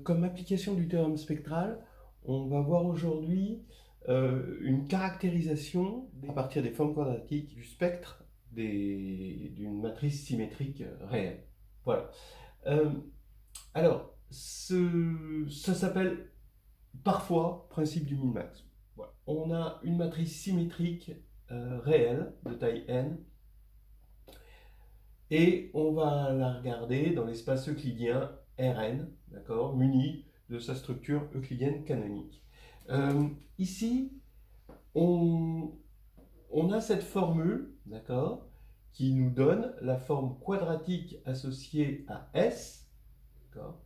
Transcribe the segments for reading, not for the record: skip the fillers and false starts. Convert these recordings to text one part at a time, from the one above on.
Comme application du théorème spectral, on va voir aujourd'hui une caractérisation à partir des formes quadratiques du spectre d'une matrice symétrique réelle. Voilà. Euh, alors, ça s'appelle parfois principe du min-max. Voilà. On a une matrice symétrique réelle de taille n et on va la regarder dans l'espace euclidien Rn, d'accord, muni de sa structure euclidienne canonique. Ici, on, on a cette formule, d'accord, qui nous donne la forme quadratique associée à S, d'accord,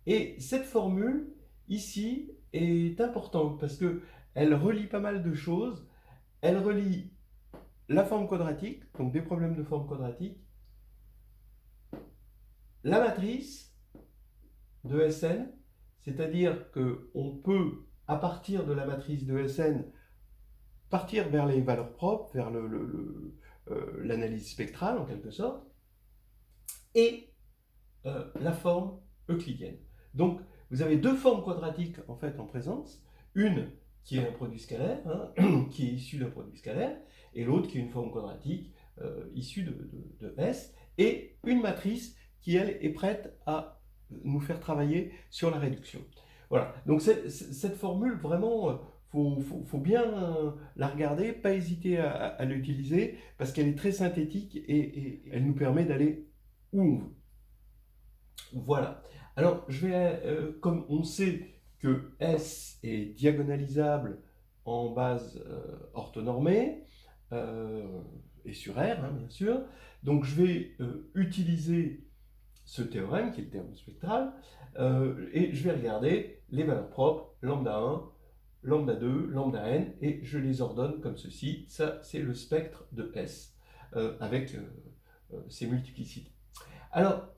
et cette formule, ici, est importante parce qu'elle relie pas mal de choses. Elle relie la forme quadratique, donc des problèmes de forme quadratique, la matrice de Sn, c'est-à-dire qu'on peut, à partir de la matrice de Sn, partir vers les valeurs propres, vers l'analyse spectrale en quelque sorte, et la forme euclidienne. Donc vous avez deux formes quadratiques en fait en présence, une qui est un produit scalaire, hein, qui est issue d'un produit scalaire, et l'autre qui est une forme quadratique issue de S, et une matrice qui elle est prête à nous faire travailler sur la réduction. Voilà, donc cette formule vraiment, faut bien la regarder, pas hésiter à l'utiliser, parce qu'elle est très synthétique et elle nous permet d'aller où on veut. Voilà. Alors, comme on sait que S est diagonalisable en base orthonormée, et sur R, hein, bien sûr, donc je vais utiliser ce théorème, qui est le théorème spectral, et je vais regarder les valeurs propres, lambda 1, lambda 2, lambda n, et je les ordonne comme ceci. Ça, c'est le spectre de S, avec ses multiplicités. Alors,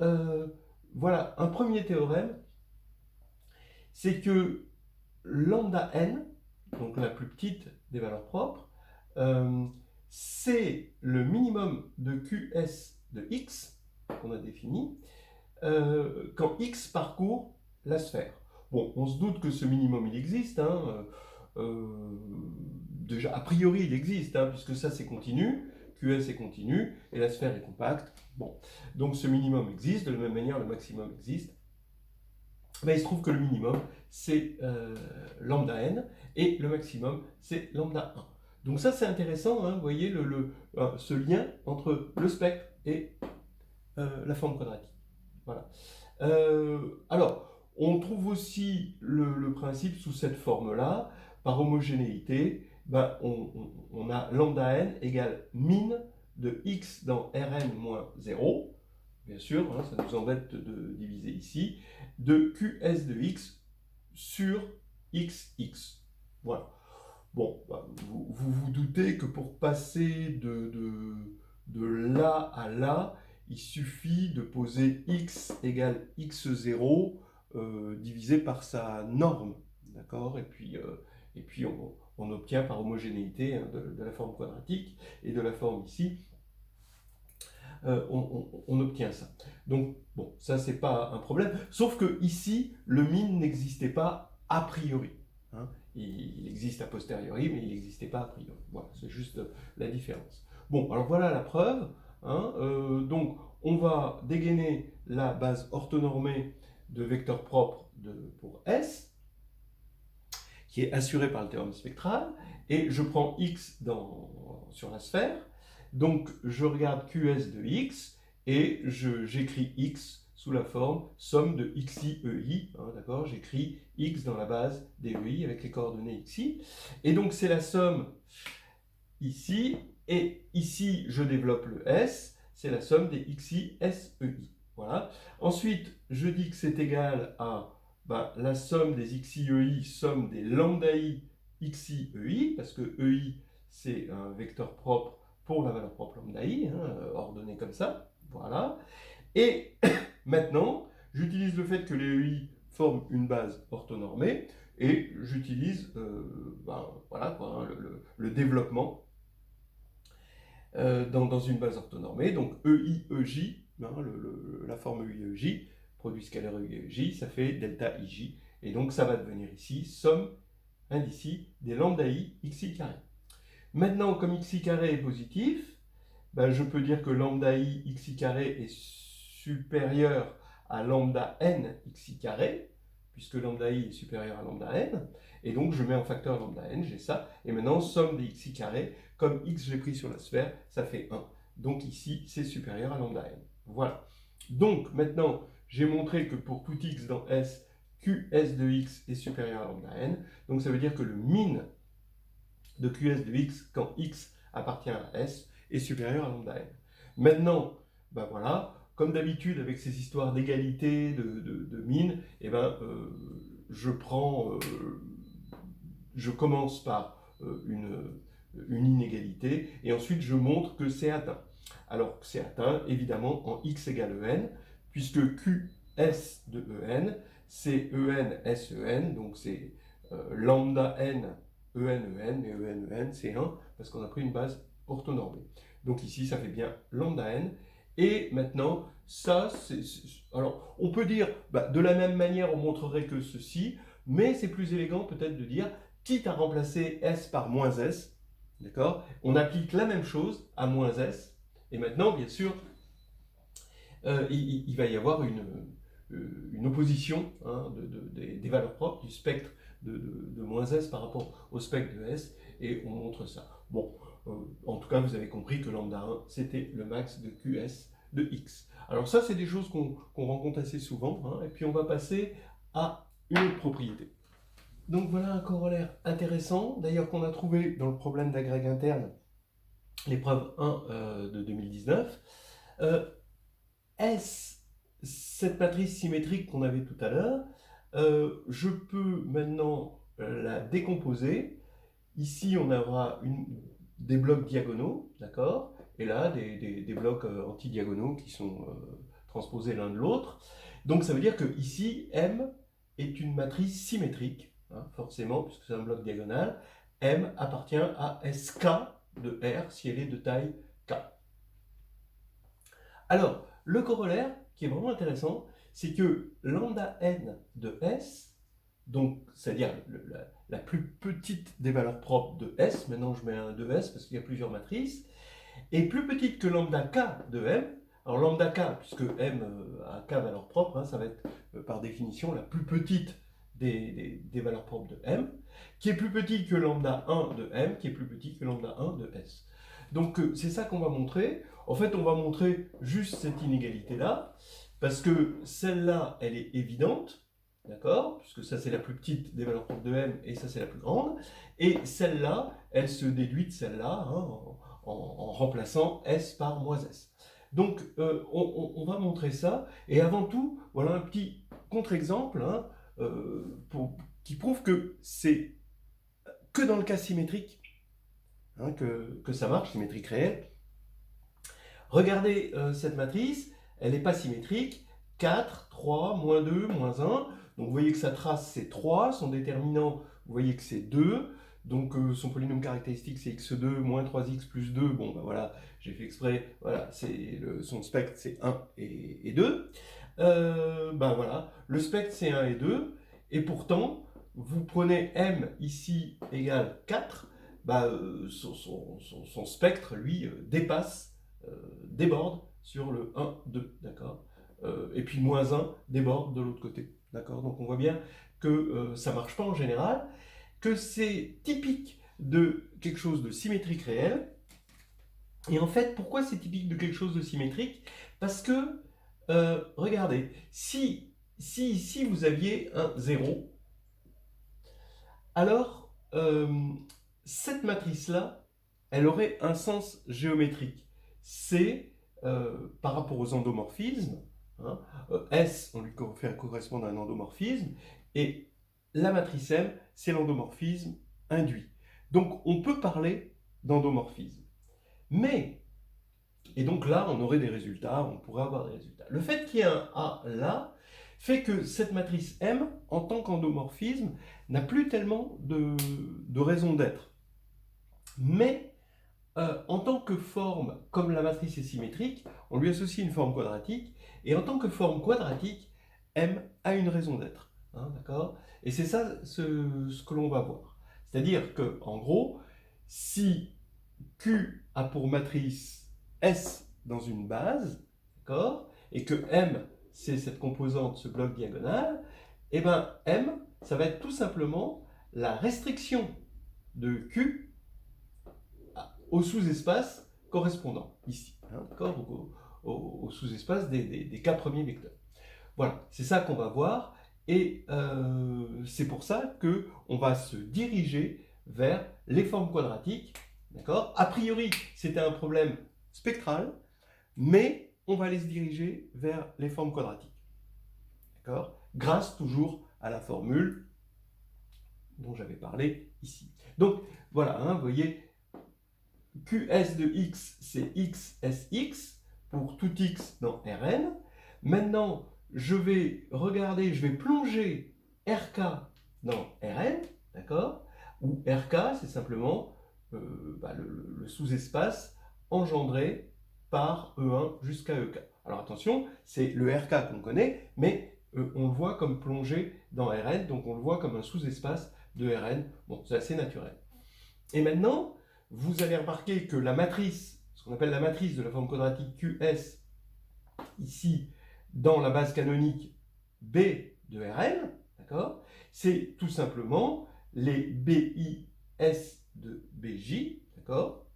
voilà, un premier théorème, c'est que lambda n, donc la plus petite des valeurs propres, c'est le minimum de QS de x, qu'on a défini, quand x parcourt la sphère. Bon, on se doute que ce minimum, il existe, hein, déjà, a priori, il existe, hein, puisque ça, c'est continu, QS est continu, et la sphère est compacte. Bon, donc ce minimum existe, de la même manière, le maximum existe. Mais il se trouve que le minimum, c'est lambda n, et le maximum, c'est lambda 1. Donc ça, c'est intéressant, hein, vous voyez ce lien entre le spectre et la forme quadratique. Voilà. Alors, on trouve aussi le principe sous cette forme-là, par homogénéité, ben, on a lambda n égale min de x dans Rn moins 0, bien sûr, hein, ça nous embête de diviser ici, de QS de x sur XX. Voilà. Bon, bah, vous doutez que pour passer de là à là, il suffit de poser x égale x0 divisé par sa norme, d'accord, et puis on obtient par homogénéité, hein, de la forme quadratique et de la forme ici, on obtient ça. Donc, bon, ça, c'est pas un problème. Sauf que ici, le min n'existait pas a priori. Hein. Il existe a posteriori, mais il n'existait pas a priori. Voilà, c'est juste la différence. Bon, alors voilà la preuve. Hein. Donc, on va dégainer la base orthonormée de vecteurs propres pour S, qui est assurée par le théorème spectral, et je prends x sur la sphère. Donc, je regarde QS de x et j'écris x sous la forme somme de xi ei. Hein, d'accord, j'écris x dans la base des ei avec les coordonnées xi. Et donc, c'est la somme ici. Et ici, je développe le s. C'est la somme des xi sei. Voilà. Ensuite, je dis que c'est égal à la somme des xi ei, somme des lambda i xi ei, parce que ei, c'est un vecteur propre pour la valeur propre lambda i, hein, ordonné comme ça. Voilà. Et maintenant, j'utilise le fait que les ei forment une base orthonormée, et j'utilise voilà, quoi, hein, le développement dans une base orthonormée. Donc ei, ej, hein, la forme ei, ej, produit scalaire J, ça fait delta ij. Et donc ça va devenir ici somme indici des lambda i xi carré. Maintenant, comme xi carré est positif, ben, je peux dire que lambda i xi carré est supérieur à lambda n xi carré, puisque lambda i est supérieur à lambda n, et donc je mets en facteur lambda n, j'ai ça, et maintenant somme des xi carré, comme x j'ai pris sur la sphère, ça fait 1. Donc ici, c'est supérieur à lambda n. Voilà. Donc maintenant, j'ai montré que pour tout x dans S, Qs de x est supérieur à lambda n, donc ça veut dire que le min de Qs de x quand x appartient à S est supérieur à lambda n. Maintenant, ben voilà, comme d'habitude avec ces histoires d'égalité, de min, eh ben, je commence par une inégalité et ensuite je montre que c'est atteint. Alors c'est atteint évidemment en x égale en, puisque Qs de en, c'est en Sen, donc c'est lambda n en, mais en c'est 1 parce qu'on a pris une base orthonormée. Donc ici ça fait bien lambda n. Et maintenant, ça, alors on peut dire, bah, de la même manière on montrerait que ceci, mais c'est plus élégant peut-être de dire, quitte à remplacer S par moins S, d'accord, on applique la même chose à moins S, et maintenant bien sûr, il va y avoir une opposition hein, des valeurs propres du spectre de moins S par rapport au spectre de S, et on montre ça. Bon, en tout cas, vous avez compris que lambda 1, c'était le max de QS de X. Alors ça, c'est des choses qu'on rencontre assez souvent, hein, et puis on va passer à une autre propriété. Donc voilà un corollaire intéressant, d'ailleurs qu'on a trouvé dans le problème d'agrég interne, l'épreuve 1 de 2019. S, cette matrice symétrique qu'on avait tout à l'heure, je peux maintenant la décomposer. Ici, on aura des blocs diagonaux, d'accord? Et là, des blocs antidiagonaux qui sont transposés l'un de l'autre. Donc ça veut dire que ici, M est une matrice symétrique, hein, forcément, puisque c'est un bloc diagonal. M appartient à SK de R si elle est de taille K. Alors, le corollaire, qui est vraiment intéressant, c'est que lambda n de S, donc c'est-à-dire la plus petite des valeurs propres de S, maintenant je mets un de S parce qu'il y a plusieurs matrices, est plus petite que lambda K de M. Alors lambda K, puisque M a K valeurs propres, hein, ça va être par définition la plus petite des valeurs propres de M, qui est plus petite que lambda 1 de M, qui est plus petit que lambda 1 de S. Donc c'est ça qu'on va montrer. En fait, on va montrer juste cette inégalité-là, parce que celle-là, elle est évidente, d'accord, puisque ça c'est la plus petite des valeurs propres de M, et ça c'est la plus grande, et celle-là, elle se déduit de celle-là, hein, en remplaçant S par moins S. Donc, on va montrer ça, et avant tout, voilà un petit contre-exemple hein, qui prouve que c'est que dans le cas symétrique hein, que ça marche, symétrique réelle. Regardez cette matrice, elle n'est pas symétrique, 4, 3, moins 2, moins 1, donc vous voyez que sa trace c'est 3, son déterminant, vous voyez que c'est 2, donc son polynôme caractéristique c'est x2 moins 3x plus 2, bon ben voilà, j'ai fait exprès, voilà, son spectre c'est 1 et 2, ben voilà, le spectre c'est 1 et 2, et pourtant, vous prenez m ici égale 4, ben, son spectre lui déborde sur le 1, 2, d'accord, et puis moins 1 déborde de l'autre côté, d'accord. Donc on voit bien que ça ne marche pas en général, que c'est typique de quelque chose de symétrique réel. Et en fait, pourquoi c'est typique de quelque chose de symétrique? Parce que, regardez, si ici vous aviez un 0, alors cette matrice-là, elle aurait un sens géométrique. C'est par rapport aux endomorphismes, hein, S, on lui fait correspondre à un endomorphisme, et la matrice M, c'est l'endomorphisme induit. Donc on peut parler d'endomorphisme. Mais, et donc là, on aurait des résultats, on pourrait avoir des résultats. Le fait qu'il y ait un A là, fait que cette matrice M, en tant qu'endomorphisme, n'a plus tellement de raison d'être. Mais, en tant que forme, comme la matrice est symétrique, on lui associe une forme quadratique, et en tant que forme quadratique, M a une raison d'être. Hein, d'accord? Et c'est ça ce que l'on va voir. C'est-à-dire que, en gros, si Q a pour matrice S dans une base, d'accord, et que M, c'est cette composante, ce bloc diagonal, et bien M, ça va être tout simplement la restriction de Q au sous-espace correspondant, ici, hein, d'accord, au sous-espace des K premiers vecteurs. Voilà, c'est ça qu'on va voir, et c'est pour ça qu'on va se diriger vers les formes quadratiques, d'accord. A priori, c'était un problème spectral, mais on va aller se diriger vers les formes quadratiques, d'accord, grâce toujours à la formule dont j'avais parlé ici. Donc, voilà, hein, vous voyez, QS de x, c'est XSX pour tout x dans Rn. Maintenant, je vais regarder, je vais plonger RK dans Rn, d'accord? Où RK, c'est simplement le sous-espace engendré par E1 jusqu'à EK. Alors attention, c'est le RK qu'on connaît, mais on le voit comme plongé dans Rn, donc on le voit comme un sous-espace de Rn. Bon, c'est assez naturel. Et maintenant, vous allez remarquer que la matrice, ce qu'on appelle la matrice de la forme quadratique QS, ici, dans la base canonique B de Rn, d'accord, c'est tout simplement les BIS de BJ, d'accord.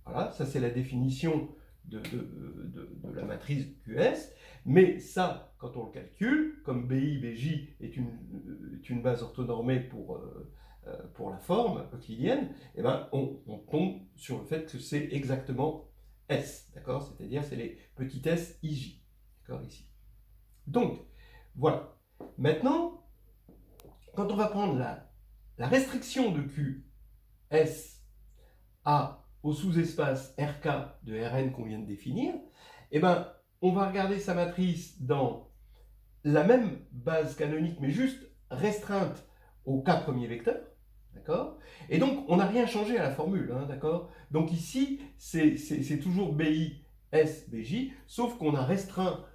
Voilà, ça c'est la définition de la matrice QS, mais ça, quand on le calcule, comme BI, BJ est une base orthonormée pour la forme euclidienne, eh ben, on tombe sur le fait que c'est exactement S, d'accord, c'est-à-dire c'est les petits s IJ, d'accord, ici. Donc, voilà. Maintenant, quand on va prendre la restriction de QS au sous-espace RK de Rn qu'on vient de définir, eh ben, on va regarder sa matrice dans la même base canonique, mais juste restreinte aux K premiers vecteurs, d'accord? Et donc, on n'a rien changé à la formule, hein, d'accord? Donc ici, c'est toujours BI, S, BJ, sauf qu'on a restreint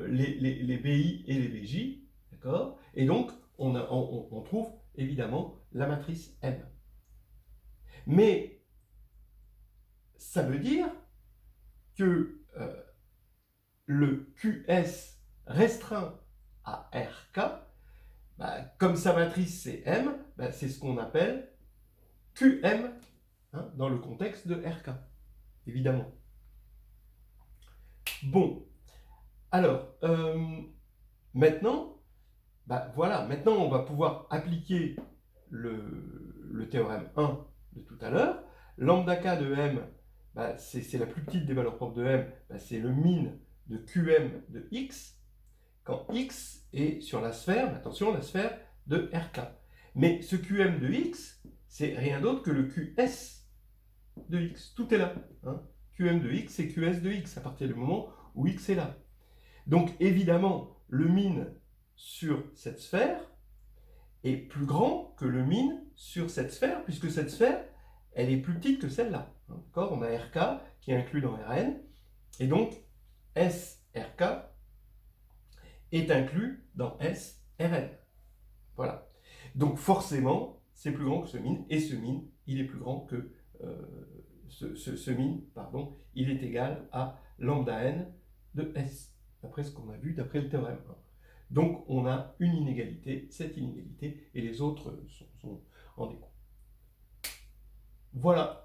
les BI et les BJ, d'accord? Et donc, on trouve évidemment la matrice M. Mais ça veut dire que le QS restreint à RK, comme sa matrice c'est M, c'est ce qu'on appelle QM, hein, dans le contexte de RK, évidemment. Bon, alors, maintenant, voilà, maintenant on va pouvoir appliquer le théorème 1 de tout à l'heure. Lambda K de M, c'est la plus petite des valeurs propres de M, c'est le min de QM de X, quand X est sur la sphère, attention, la sphère de RK. Mais ce QM de X, c'est rien d'autre que le QS de X. Tout est là. Hein. QM de X, c'est QS de X à partir du moment où X est là. Donc évidemment, le min sur cette sphère est plus grand que le min sur cette sphère, puisque cette sphère, elle est plus petite que celle-là. D'accord ? On a RK qui est inclus dans Rn, et donc SRK est inclus dans SRn. Voilà. Donc forcément, c'est plus grand que ce min, et ce min, il est plus grand que ce min, pardon, il est égal à lambda n de S, d'après ce qu'on a vu d'après le théorème 1. Donc on a une inégalité, cette inégalité, et les autres sont en découle. Voilà.